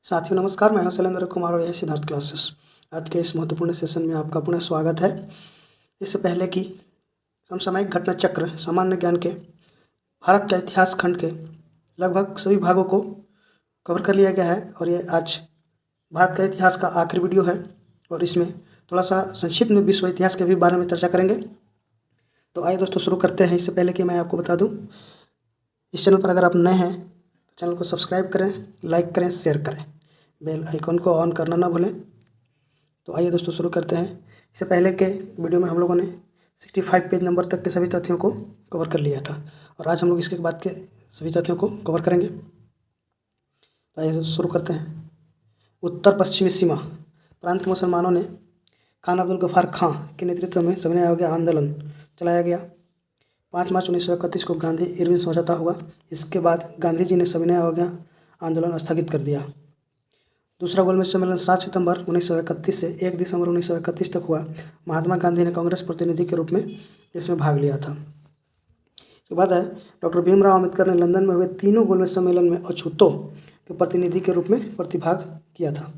साथियों नमस्कार, मैं हूं शैलेंद्र कुमार और यह सिद्धार्थ क्लासेस। आज के इस महत्वपूर्ण सेशन में आपका पुनः स्वागत है। इससे पहले कि समसामयिक घटना चक्र सामान्य ज्ञान के भारत के इतिहास खंड के लगभग सभी भागों को कवर कर लिया गया है और ये आज भारत का इतिहास का आखिरी वीडियो है और इसमें थोड़ा सा संक्षिप्त में विश्व इतिहास के भी बारे में चर्चा करेंगे। तो आइए दोस्तों शुरू करते हैं। इससे पहले कि मैं आपको बता दूँ, इस चैनल पर अगर आप नए हैं तो चैनल को सब्सक्राइब करें, लाइक करें, शेयर करें, बेल आइकॉन को ऑन करना ना भूलें। तो आइए दोस्तों शुरू करते हैं। इससे पहले के वीडियो में हम लोगों ने 65 पेज नंबर तक के सभी तथ्यों को कवर कर लिया था और आज हम लोग इसके बाद के सभी तथ्यों को कवर करेंगे। तो आइए शुरू करते हैं। उत्तर पश्चिमी सीमा प्रांत के मुसलमानों ने खान अब्दुल गफ्फार खां के नेतृत्व में सविनय अवज्ञा आंदोलन चलाया गया। 5 मार्च 1931 को गांधी इरविन समझौता हुआ। इसके बाद गांधी जी ने सविनय अवज्ञा आंदोलन स्थगित कर दिया। दूसरा गोलमेज सम्मेलन 7 सितंबर 1931 से 1 दिसंबर 1931 तक हुआ। महात्मा गांधी ने कांग्रेस प्रतिनिधि के रूप में इसमें भाग लिया था। इसके बाद है डॉक्टर भीमराव अम्बेडकर ने लंदन में हुए तीनों गोलमेज सम्मेलन में अछूतों के प्रतिनिधि के रूप में प्रतिभाग किया था।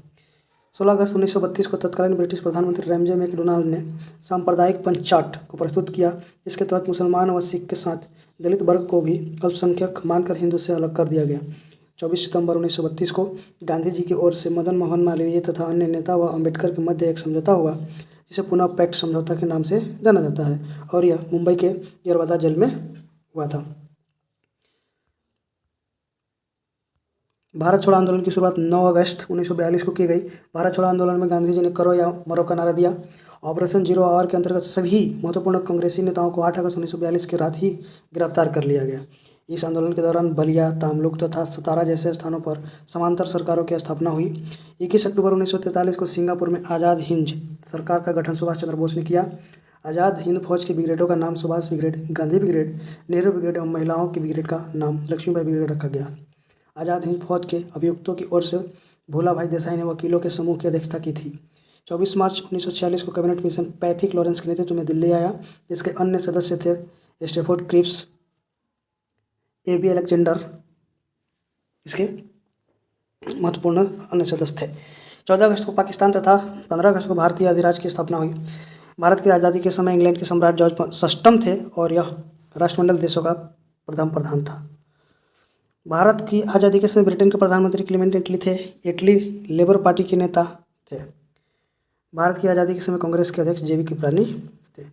16 अगस्त 1932 को तत्कालीन ब्रिटिश प्रधानमंत्री रैमजे मैकडोनाल्ड ने सांप्रदायिक पंचाट को प्रस्तुत किया। इसके तहत मुसलमान व सिख के साथ दलित वर्ग को भी अल्पसंख्यक मानकर हिंदू से अलग कर दिया गया। 24 सितंबर 1932 को गांधी जी की ओर से मदन मोहन मालवीय तथा अन्य नेता व अम्बेडकर के मध्य एक समझौता हुआ, जिसे पुनः पैक्ट समझौता के नाम से जाना जाता है और यह मुंबई के यरवदा जेल में हुआ था। भारत छोड़ो आंदोलन की शुरुआत 9 अगस्त 1942 को की गई। भारत छोड़ो आंदोलन में गांधी जी ने करो या मरो का नारा दिया। ऑपरेशन जीरो आवर के अंतर्गत सभी महत्वपूर्ण कांग्रेसी नेताओं को 8 अगस्त 1942 की रात ही गिरफ्तार कर लिया गया। इस आंदोलन के दौरान बलिया, तामलुक तथा सतारा जैसे स्थानों पर समांतर सरकारों की स्थापना हुई। 21 अक्टूबर 1943 को सिंगापुर में आज़ाद हिंद सरकार का गठन सुभाष चंद्र बोस ने किया। आज़ाद हिंद फौज के ब्रिगेडों का नाम Subhash brigade, Gandhi brigade, Nehru brigade एवं महिलाओं की ब्रिगेड का नाम लक्ष्मीबाई ब्रिगेड रखा गया। आज़ाद हिंद फौज के अभियुक्तों की ओर से भोला भाई देसाई ने वकीलों के समूह की अध्यक्षता की थी। 24 मार्च 1946 को कैबिनेट मिशन पैथिक लॉरेंस के नेतृत्व में दिल्ली आया। इसके अन्य सदस्य थे स्टेफोर्ड क्रिप्स, ए.बी. अलेक्जेंडर, इसके महत्वपूर्ण अन्य सदस्य थे। 14 अगस्त को पाकिस्तान तथा 15 अगस्त को भारतीय अधिराज्य की स्थापना हुई। भारत की आज़ादी के समय इंग्लैंड के सम्राट जॉर्ज षष्ठम थे और यह राष्ट्रमंडल देशों का प्रधान था। भारत की आज़ादी के समय ब्रिटेन के प्रधानमंत्री क्लीमेंट एटली थे। एटली लेबर पार्टी के नेता थे। भारत की आज़ादी के समय कांग्रेस के अध्यक्ष जे.बी. कृपलानी थे।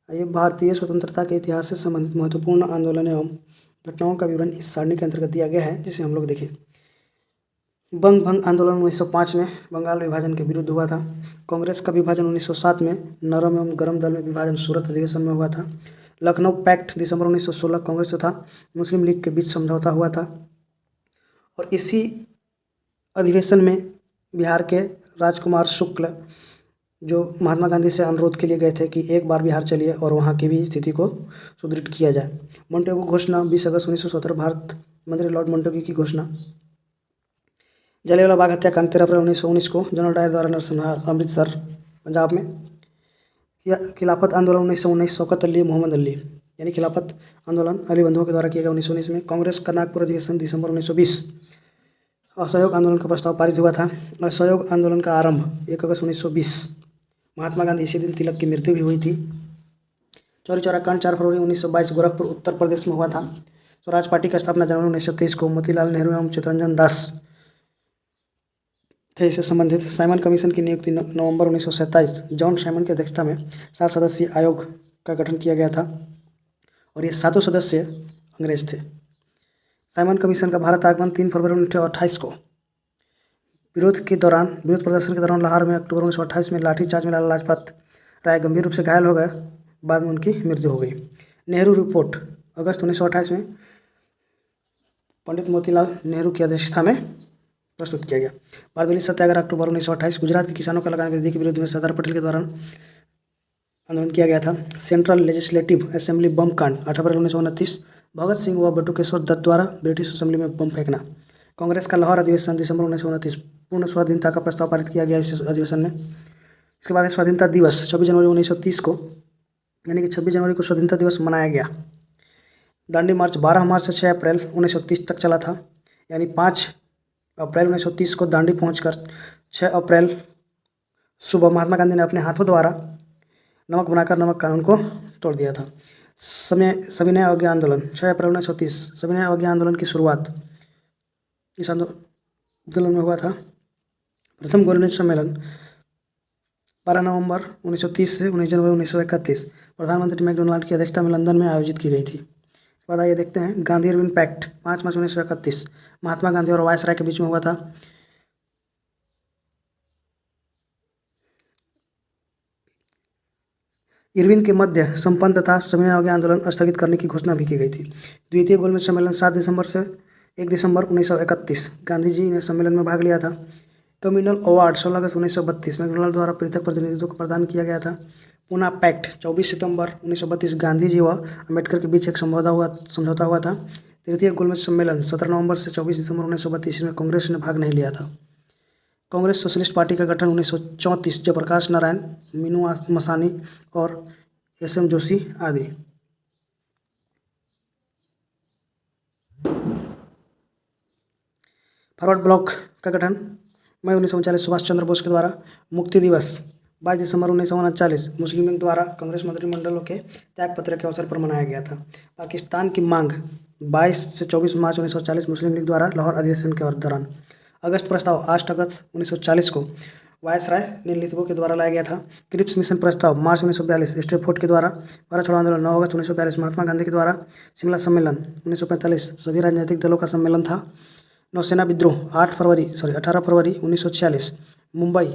ये भारतीय स्वतंत्रता के इतिहास से संबंधित महत्वपूर्ण आंदोलन एवं घटनाओं का विवरण इस सारणी के अंतर्गत दिया गया है, जिसे हम लोग देखें। बंग भंग आंदोलन 1905 में बंगाल विभाजन के विरुद्ध हुआ था। कांग्रेस का विभाजन 1907 में, नरम एवं गरम दल में विभाजन सूरत अधिवेशन में हुआ था। लखनऊ पैक्ट दिसंबर 1916 कांग्रेस तथा मुस्लिम लीग के बीच समझौता हुआ था और इसी अधिवेशन में बिहार के राजकुमार शुक्ल जो महात्मा गांधी से अनुरोध के लिए गए थे कि एक बार बिहार चलिए और वहाँ की भी स्थिति को सुदृढ़ किया जाए। मोंटेगू घोषणा 20 अगस्त 1917 भारत मंत्री लॉर्ड मोंटेगू की घोषणा। जलियांवाला बाग हत्याकांड 13 अप्रैल 1919 को जनरल डायर द्वारा नरसंहार अमृतसर पंजाब में। खिलाफत आंदोलन 1919 शौकत अली मोहम्मद अली यानी खिलाफत आंदोलन अली बंधुओं के द्वारा किया गया 1919 में। कांग्रेस का नागपुर अधिवेशन दिसंबर 1920। असहयोग आंदोलन का प्रस्ताव पारित हुआ था। असहयोग आंदोलन का आरंभ 1 अगस्त 1920। महात्मा गांधी इसी दिन तिलक की मृत्यु भी हुई थी। चौरी चौरा कांड 4 फरवरी 1922 गोरखपुर उत्तर प्रदेश में हुआ था। स्वराज पार्टी का स्थापना जनवरी 1923 को मोतीलाल नेहरू एवं चित्तरंजन दास थे इससे संबंधित। साइमन कमीशन की नियुक्ति नवंबर 1927 जॉन साइमन की अध्यक्षता में 7 सदस्यीय आयोग का गठन किया गया था और ये 7 सदस्य अंग्रेज थे। साइमन कमीशन का भारत आगमन 3 फरवरी 1928 को। विरोध प्रदर्शन के दौरान लाहौर में अक्टूबर 1928 में लाठीचार्ज में लाला लाजपत राय गंभीर रूप से घायल हो गए, बाद में उनकी मृत्यु हो गई। नेहरू रिपोर्ट अगस्त 1928 में पंडित मोतीलाल नेहरू की अध्यक्षता में प्रस्तुत किया गया। बारडोली सत्याग्रह अक्टूबर 1928 गुजरात के किसानों का लगान वृद्धि के विरुद्ध में सरदार पटेल के द्वारा आंदोलन किया गया था। सेंट्रल लेजिस्लेटिव असेंबली बम कांड 8 अप्रैल 1929 भगत सिंह व बटुकेश्वर दत्त द्वारा ब्रिटिश असेंबली में बम फेंकना। कांग्रेस का लाहौर अधिवेशन दिसंबर 1929 पूर्ण स्वाधीनता का प्रस्ताव पारित किया गया इस अधिवेशन में। इसके बाद स्वाधीनता दिवस 26 जनवरी 1930 को यानी कि 26 जनवरी को स्वाधीनता दिवस मनाया गया। दांडी मार्च 12 मार्च से 6 अप्रैल 1930 तक चला था, यानी 5 अप्रैल 1930 को दांडी पहुंचकर 6 अप्रैल सुबह महात्मा गांधी ने अपने हाथों द्वारा नमक बनाकर नमक कानून को तोड़ दिया था। सविनय अवज्ञा आंदोलन 6 अप्रैल 1930 सविनय अवज्ञा आंदोलन की शुरुआत इस आंदोलन में हुआ था। प्रथम गोलमेज सम्मेलन 12 नवंबर 1930 से 19 जनवरी 1931 प्रधानमंत्री मैकडोनाल्ड की अध्यक्षता में लंदन में आयोजित की गई थी। इसके बाद आइए देखते हैं गांधी इरविन पैक्ट 5 मार्च 1931 महात्मा गांधी और वायसराय के बीच में हुआ था। इरविन के मध्य संपन्न तथा सविनय अवज्ञा आंदोलन स्थगित करने की घोषणा भी की गई थी। द्वितीय गोलमेज सम्मेलन 7 दिसंबर से 1 दिसंबर 1931 गांधी जी ने सम्मेलन में भाग लिया था। कम्युनल अवार्ड 16 अगस्त 1932 मैकडोनाल्ड द्वारा पृथक प्रतिनिधित्व को प्रदान किया गया था। पूना पैक्ट 24 सितंबर 1932 गांधी जी व अम्बेडकर के बीच एक समझौता हुआ था। तृतीय गोलमेज सम्मेलन 17 नवंबर से 24 दिसंबर 1932 में कांग्रेस ने भाग नहीं लिया था। कांग्रेस सोशलिस्ट पार्टी का गठन 1934 जयप्रकाश नारायण, मीनू मसानी और एस.एम. जोशी आदि। फॉरवर्ड ब्लॉक का गठन मई 1939 सुभाष चंद्र बोस के द्वारा। मुक्ति दिवस 22 दिसंबर 1939 मुस्लिम लीग द्वारा कांग्रेस मंत्रिमंडलों के त्यागपत्र के अवसर पर मनाया गया था। पाकिस्तान की मांग 22 से 24 मार्च 1940 मुस्लिम लीग द्वारा लाहौर अधिवेशन के दौरान। अगस्त प्रस्ताव 8 अगस्त 1940 को वायसराय नीललिथगो के द्वारा लाया गया था। क्रिप्स मिशन प्रस्ताव मार्च 1942 स्ट्रेफोर्ड के द्वारा। भारत छोड़ो आंदोलन 9 अगस्त 1942 महात्मा गांधी के द्वारा। शिमला सम्मेलन 1945 सभी राजनीतिक दलों का सम्मेलन था। नौसेना विद्रोह 18 फरवरी 1946 मुंबई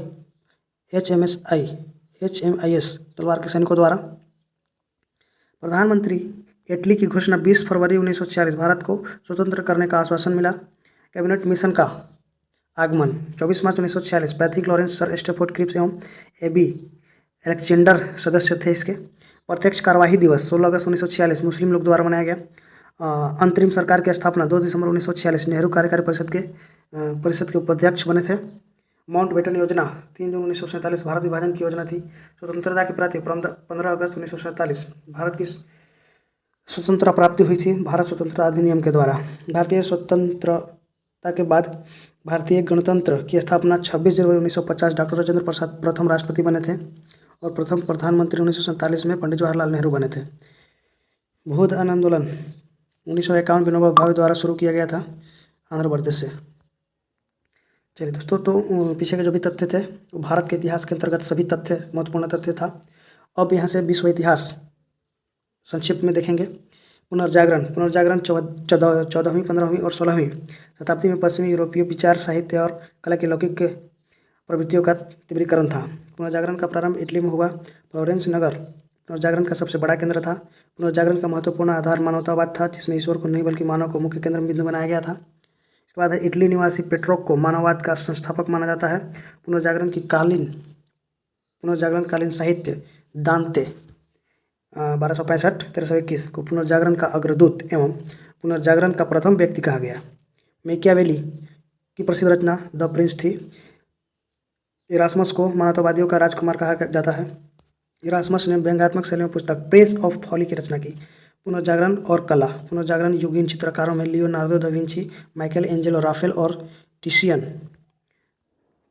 HMIS तलवार के सैनिकों द्वारा। प्रधानमंत्री इटली की घोषणा 20 फरवरी 1946 भारत को स्वतंत्र करने का आश्वासन मिला। कैबिनेट मिशन का आगमन 24 मार्च 1946 Patrick Lawrence, sir Stafford Cripps एवं AB अलेक्जेंडर सदस्य थे इसके। प्रत्यक्ष कार्यवाही दिवस 16 अगस्त 1946 मुस्लिम लीग द्वारा मनाया गया। अंतरिम सरकार की स्थापना 2 दिसंबर 1946 नेहरू कार्यकारी परिषद के उपाध्यक्ष बने थे। माउंटबेटन योजना 3 जून 1947 भारत विभाजन की योजना थी। स्वतंत्रता की प्राप्ति 15 अगस्त 1947 भारत की स्वतंत्रता प्राप्ति हुई थी भारत स्वतंत्रता अधिनियम के द्वारा। भारतीय स्वतंत्रता के बाद भारतीय गणतंत्र की स्थापना 26 जनवरी 1950 डॉक्टर राजेंद्र प्रसाद प्रथम राष्ट्रपति बने थे और प्रथम प्रधानमंत्री 1947 में पंडित जवाहरलाल नेहरू बने थे। बौद्ध आंदोलन 1951 विनोबा भावे द्वारा शुरू किया गया था आंध्र प्रदेश से। चलिए दोस्तों, तो पीछे के जो भी तथ्य थे वो भारत के इतिहास के अंतर्गत सभी तथ्य महत्वपूर्ण तथ्य था। अब यहाँ से विश्व इतिहास संक्षिप्त में देखेंगे। पुनर्जागरण 14वीं, 15वीं और 16वीं शताब्दी में पश्चिमी यूरोपीय विचार, साहित्य और कला की लौकिक प्रवृत्तियों का तीव्रीकरण था। पुनर्जागरण का प्रारंभ इटली में हुआ। फ्लोरेंस नगर पुनर्जागरण का सबसे बड़ा केंद्र था। पुनर्जागरण का महत्वपूर्ण आधार मानवतावाद था, जिसमें ईश्वर को नहीं बल्कि मानव को मुख्य केंद्र बिंदु बनाया गया था। इसके बाद इटली निवासी पेट्रोक को मानववाद का संस्थापक माना जाता है। पुनर्जागरण कालीन साहित्य दांते 1265-1321 को पुनर्जागरण का अग्रदूत एवं पुनर्जागरण का प्रथम व्यक्ति कहा गया। मैकियावेली की प्रसिद्ध रचना द प्रिंस थी। इरास्मस को मानवतावादियों का राजकुमार कहा जाता है। इरास्मस ने व्यंग्यात्मक शैली में पुस्तक प्रेस ऑफ फॉली की रचना की। पुनर्जागरण और कला पुनर्जागरण युगीन चित्रकारों में Leonardo da Vinci, Michael Angelo, Rafale और टिशियन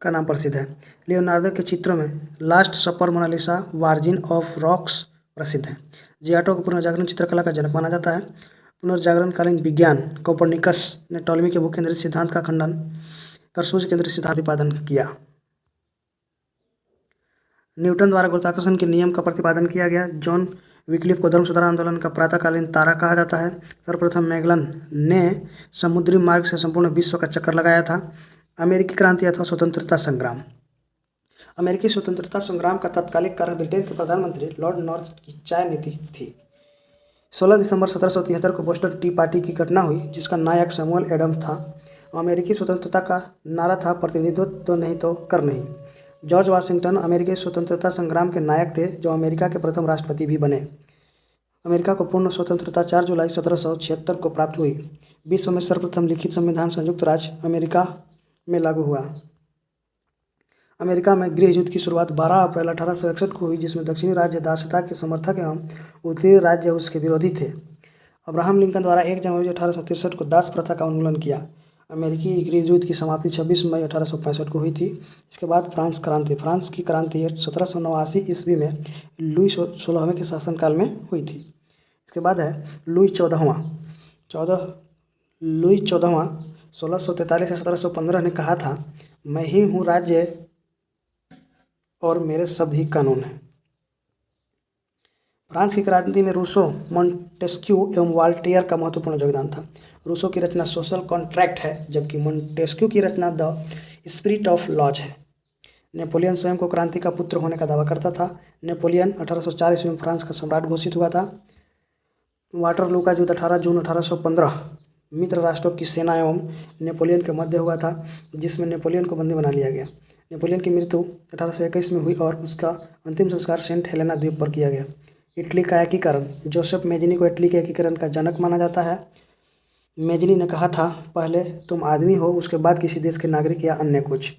का नाम प्रसिद्ध है। लियोनार्दो के चित्रों में last supper, Mona Lisa, virgin of rocks प्रसिद्ध है। जियाटो को पुनर्जागरण चित्रकला का जनक माना जाता है। पुनर्जागरणकालीन विज्ञान कोपर्निकस ने टॉलेमी के भू केंद्रित सिद्धांत का खंडन कर सूर्य केंद्रित सिद्धांत प्रतिपादन किया। न्यूटन द्वारा गुरुत्वाकर्षण के नियम का प्रतिपादन किया गया। जॉन विक्लिफ को धर्म सुधार आंदोलन का प्रातःकालीन तारा कहा जाता है। सर्वप्रथम मैगलन ने समुद्री मार्ग से संपूर्ण विश्व का चक्कर लगाया था। अमेरिकी क्रांति अथवा स्वतंत्रता संग्राम अमेरिकी स्वतंत्रता संग्राम का तत्कालिक कारण ब्रिटेन के प्रधानमंत्री लॉर्ड नॉर्थ की चाय नीति थी। 16 दिसंबर 1773 को बोस्टन टी पार्टी की घटना हुई, जिसका नायक सैमुअल एडम्स था। अमेरिकी स्वतंत्रता का नारा था प्रतिनिधित्व तो नहीं तो कर नहीं। जॉर्ज वाशिंगटन अमेरिकी स्वतंत्रता संग्राम के नायक थे, जो अमेरिका के प्रथम राष्ट्रपति भी बने। अमेरिका को पूर्ण स्वतंत्रता 4 जुलाई 1776 को प्राप्त हुई। विश्व में सर्वप्रथम लिखित संविधान संयुक्त राज्य अमेरिका में लागू हुआ। अमेरिका में गृह युद्ध की शुरुआत 12 अप्रैल 1861 को हुई, जिसमें दक्षिणी राज्य दासता के समर्थक एवं उत्तरी राज्य उसके विरोधी थे। अब्राहम लिंकन द्वारा 1 जनवरी 1863 को दास प्रथा का उन्मूलन किया। अमेरिकी गृह युद्ध की समाप्ति 26 मई 1865 को हुई थी। इसके बाद फ्रांस क्रांति, फ्रांस की क्रांति 1789 ईस्वी में लुई 16वें के शासनकाल में हुई थी। इसके बाद है लुई 14वां। लुई 14वां 1643 से 1715 ने कहा था, मैं ही हूँ राज्य और मेरे शब्द ही कानून हैं। फ्रांस की क्रांति में रूसो, मोंटेस्क्यू एवं वॉल्टेयर का महत्वपूर्ण योगदान था। रूसो की रचना सोशल कॉन्ट्रैक्ट है, जबकि मोंटेस्क्यू की रचना द स्पिरिट ऑफ लॉज है। नेपोलियन स्वयं को क्रांति का पुत्र होने का दावा करता था। नेपोलियन 1804 ईस्वी में फ्रांस का सम्राट घोषित हुआ था। वाटरलू का युद्ध 18 जून 1815 मित्र राष्ट्रों की सेना एवं नेपोलियन के मध्य हुआ था, जिसमें नेपोलियन को बंदी बना लिया गया। नेपोलियन की मृत्यु 1821 में हुई और उसका अंतिम संस्कार सेंट हेलेना द्वीप पर किया गया। इटली का एकीकरण, जोसेफ मेजनी को इटली के एकीकरण का जनक माना जाता है। मेजनी ने कहा था, पहले तुम आदमी हो, उसके बाद किसी देश के नागरिक या अन्य कुछ।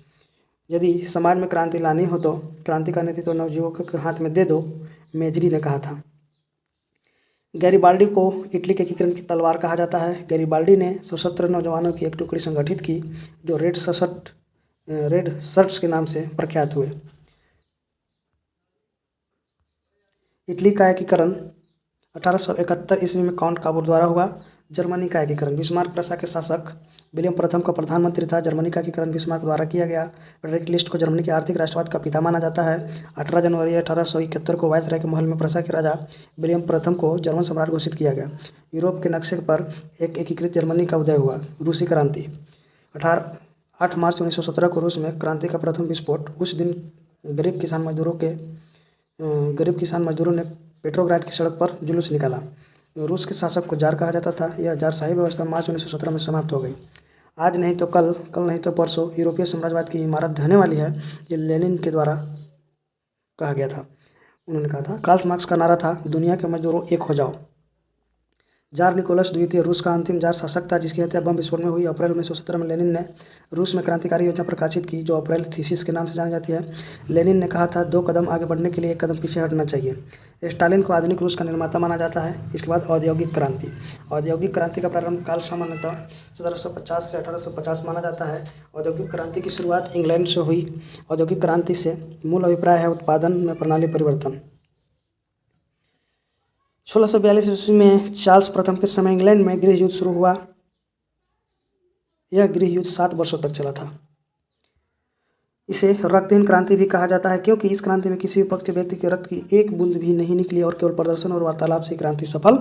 यदि समाज में क्रांति लानी हो तो क्रांति का नेतृत्व नवयुवकों के हाथ में दे दो, मेजनी ने कहा था। गैरिबाल्डी को इटली के एकीकरण की तलवार कहा जाता है। गैरिबाल्डी ने सशस्त्र नौजवानों की एक टुकड़ी संगठित की जो रेड शर्ट्स के नाम से प्रख्यात हुए। इटली का एकीकरण 1871 ईस्वी में काउंट काबूर द्वारा हुआ। जर्मनी का एकीकरण, बिस्मार्क प्रशा के शासक विलियम प्रथम का प्रधानमंत्री था। जर्मनी का एकीकरण बिस्मार्क द्वारा किया गया। फ्रेडरिक लिस्ट को जर्मनी के आर्थिक राष्ट्रवाद का पिता माना जाता है। 18 जनवरी 1871 को वायसराय के महल में प्रशा के राजा विलियम प्रथम को जर्मन सम्राट घोषित किया गया। यूरोप के नक्शे पर एक एकीकृत जर्मनी का उदय हुआ। रूसी क्रांति, 8 मार्च 1917 को रूस में क्रांति का प्रथम विस्फोट। उस दिन गरीब किसान मजदूरों ने पेट्रोग्राड की सड़क पर जुलूस निकाला। रूस के शासक को जार कहा जाता था। यह जारशाही व्यवस्था मार्च 1917 में समाप्त हो गई। आज नहीं तो कल, कल नहीं तो परसों यूरोपीय साम्राज्यवाद की इमारत ढहने वाली है, ये लेनिन के द्वारा कहा गया था। उन्होंने कहा था। कार्ल मार्क्स का नारा था, दुनिया के मजदूरों एक हो जाओ। जार निकोलस द्वितीय रूस का अंतिम जार शासक था, जिसकी हत्या बम विस्फोट में हुई। अप्रैल 1917 में लेनिन ने रूस में क्रांतिकारी योजना प्रकाशित की, जो अप्रैल थीसिस के नाम से जानी जाती है। लेनिन ने कहा था, 2 कदम आगे बढ़ने के लिए 1 कदम पीछे हटना चाहिए। स्टालिन को आधुनिक रूस का निर्माता माना जाता है। इसके बाद औद्योगिक क्रांति। औद्योगिक क्रांति का प्रारंभ काल सामान्यतः 1750 से 1850 माना जाता है। औद्योगिक क्रांति की शुरुआत इंग्लैंड से हुई। औद्योगिक क्रांति से मूल अभिप्राय है उत्पादन में प्रणाली परिवर्तन। 1642 ईस्वी में चार्ल्स प्रथम के समय इंग्लैंड में गृह युद्ध शुरू हुआ। यह गृह युद्ध 7 वर्षों तक चला था। इसे रक्तहीन क्रांति भी कहा जाता है, क्योंकि इस क्रांति में किसी भी पक्ष के व्यक्ति के रक्त की एक बूंद भी नहीं निकली और केवल प्रदर्शन और वार्तालाप से क्रांति सफल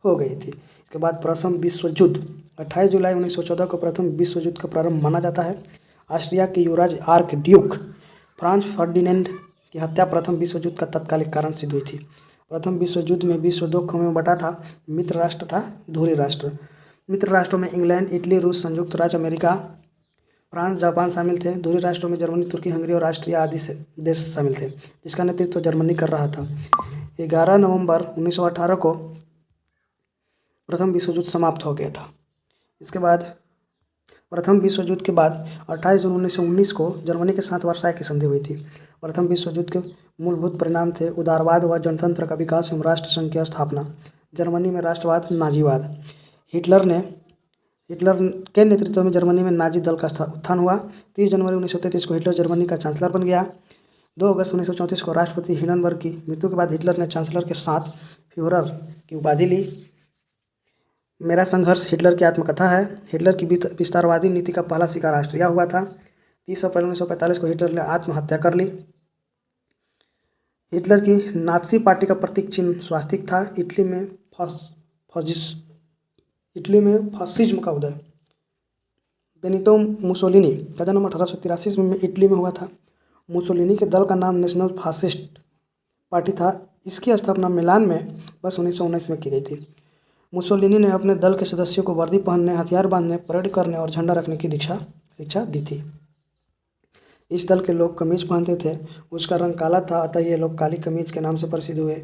हो गई थी। इसके बाद प्रथम विश्व युद्ध, 28 जुलाई 1914 को प्रथम विश्व युद्ध का प्रारंभ माना जाता है। ऑस्ट्रिया के युवराज आर्क ड्यूक फ्रांज फर्डिनेंड की हत्या प्रथम विश्व युद्ध का तत्कालिक कारण सिद्ध हुई थी। प्रथम विश्व युद्ध में विश्व 2 खंडों में बटा था। मित्र राष्ट्र था धुरी राष्ट्र। मित्र राष्ट्रों में इंग्लैंड, इटली, रूस, संयुक्त राज्य अमेरिका, फ्रांस, जापान शामिल थे। दूरी राष्ट्रों में जर्मनी, तुर्की, हंगरी और ऑस्ट्रिया आदि से देश शामिल थे, जिसका नेतृत्व जर्मनी कर रहा था। 11 नवंबर 1918 को प्रथम विश्व युद्ध समाप्त हो गया था। इसके बाद प्रथम विश्व युद्ध के बाद 28 जून 1919 को जर्मनी के साथ वर्साई की संधि हुई थी। प्रथम विश्व युद्ध के मूलभूत परिणाम थे उदारवाद व जनतंत्र का विकास एवं राष्ट्र संघ की स्थापना। जर्मनी में राष्ट्रवाद, नाजीवाद। हिटलर के नेतृत्व में जर्मनी में नाजी दल का उत्थान हुआ। 30 जनवरी 1933 को हिटलर जर्मनी का चांसलर बन गया। 2 अगस्त 1934 को राष्ट्रपति हिंडनबर्ग की मृत्यु के बाद हिटलर ने चांसलर के साथ फ्यूहरर की उपाधि ली। मेरा संघर्ष हिटलर की आत्मकथा है। हिटलर की विस्तारवादी नीति का पहला शिकार ऑस्ट्रिया हुआ था। 30 अप्रैल 1945 को हिटलर ने आत्महत्या कर ली। हिटलर की नात्सी पार्टी का प्रतीक चिन्ह स्वास्तिक था। इटली में फासिज्म का उदय। बेनितो मुसोलिनी का जन्म 1883 ईस्वी में इटली में हुआ था। मुसोलिनी के दल का नाम नेशनल फासिस्ट पार्टी था। इसकी स्थापना मिलान में वर्ष 1919 में की गई थी। मुसोलिनी ने अपने दल के सदस्यों को वर्दी पहनने, हथियार बांधने, परेड करने और झंडा रखने की शिक्षा दी थी। इस दल के लोग कमीज पहनते थे। उसका रंग काला था, अतः ये लोग काली कमीज के नाम से प्रसिद्ध हुए।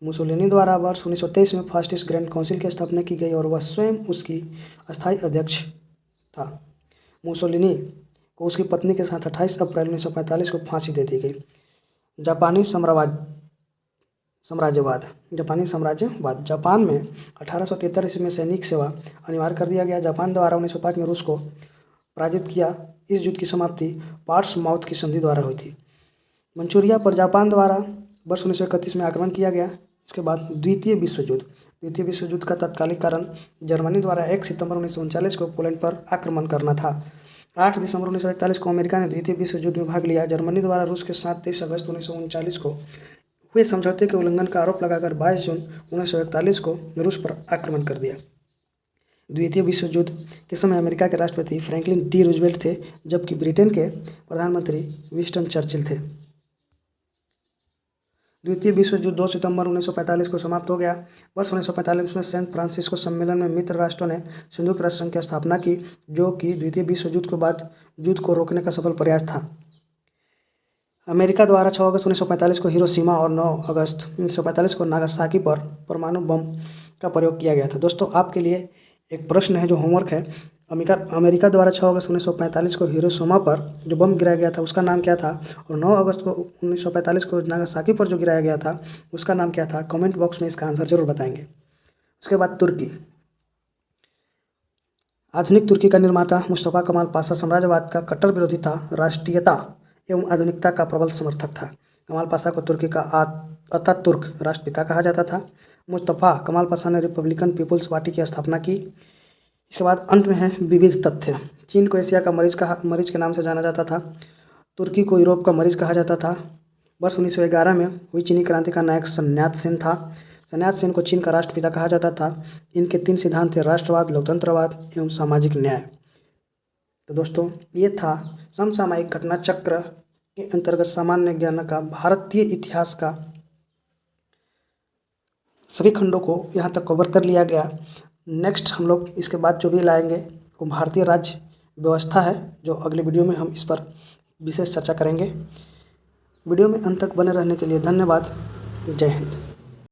मुसोलिनी द्वारा वर्ष 1923 में फासिस्ट ग्रैंड काउंसिल की स्थापना की गई और वह स्वयं उसकी अस्थायी अध्यक्ष था। मुसोलिनी को उसकी पत्नी के साथ 28 अप्रैल 1945 को फांसी दे दी गई। जापानी साम्राज्यवाद। जापान में 1873 ईस्वी में सैनिक सेवा अनिवार्य कर दिया गया। जापान द्वारा 1905 में रूस को पराजित किया। इस युद्ध की समाप्ति पोर्ट्समाउथ की संधि द्वारा हुई थी। मंचूरिया पर जापान द्वारा वर्ष 1931 में आक्रमण किया गया। इसके बाद द्वितीय विश्व युद्ध का तत्कालिक कारण जर्मनी द्वारा 1 सितंबर 1939 को पोलैंड पर आक्रमण करना था। 8 दिसंबर 1941 को अमेरिका ने द्वितीय विश्व युद्ध में भाग लिया। जर्मनी द्वारा रूस के साथ 23 अगस्त 1939 को हुए समझौते के उल्लंघन का आरोप लगाकर 22 जून 1941 को रूस पर आक्रमण कर दिया। द्वितीय विश्व युद्ध के समय अमेरिका के राष्ट्रपति फ्रैंकलिन डी रूजवेल्ट थे, जबकि ब्रिटेन के प्रधानमंत्री विंस्टन चर्चिल थे। द्वितीय विश्व युद्ध 2 सितंबर 1945 को समाप्त हो गया। वर्ष 1945 में सैन फ्रांसिस्को सम्मेलन में मित्र राष्ट्रों ने संयुक्त राष्ट्र संघ की स्थापना की, जो कि द्वितीय विश्व युद्ध के बाद युद्ध को रोकने का सफल प्रयास था। अमेरिका द्वारा 6 अगस्त 1945 को हिरोशिमा और 9 अगस्त 1945 को नागासाकी पर परमाणु बम का प्रयोग किया गया था। दोस्तों, आपके लिए एक प्रश्न है जो होमवर्क है। अमेरिका द्वारा 6 अगस्त 1945 को हिरोशिमा पर जो बम गिराया गया था उसका नाम क्या था, और 9 अगस्त को 1945 को नागासाकी पर जो गिराया गया था उसका नाम क्या था? कमेंट बॉक्स में इसका आंसर जरूर बताएंगे। उसके बाद तुर्की। आधुनिक तुर्की का निर्माता मुस्तफा कमाल पाशा साम्राज्यवाद का कट्टर विरोधी था, राष्ट्रीयता एवं आधुनिकता का प्रबल समर्थक था। कमाल पाशा को तुर्की का अतातुर्क राष्ट्रपिता कहा जाता था। मुस्तफा कमाल पाशा ने रिपब्लिकन पीपुल्स पार्टी की स्थापना की। इसके बाद अंत में है विविध तथ्य। चीन को एशिया का मरीज के नाम से जाना जाता था। तुर्की को यूरोप का मरीज कहा जाता था। वर्ष 1911 में हुई चीनी क्रांति का नायक सन यात सेन था। सन यात सेन को चीन का राष्ट्रपिता कहा जाता था। इनके 3 सिद्धांत थे: राष्ट्रवाद, लोकतंत्रवाद एवं सामाजिक न्याय। तो दोस्तों, ये था समसामयिक घटना चक्र के अंतर्गत सामान्य ज्ञान का भारतीय इतिहास का सभी खंडों को यहाँ तक कवर कर लिया गया। नेक्स्ट हम लोग इसके बाद जो भी लाएंगे वो भारतीय राज्य व्यवस्था है, जो अगले वीडियो में हम इस पर विशेष चर्चा करेंगे। वीडियो में अंत तक बने रहने के लिए धन्यवाद। जय हिंद।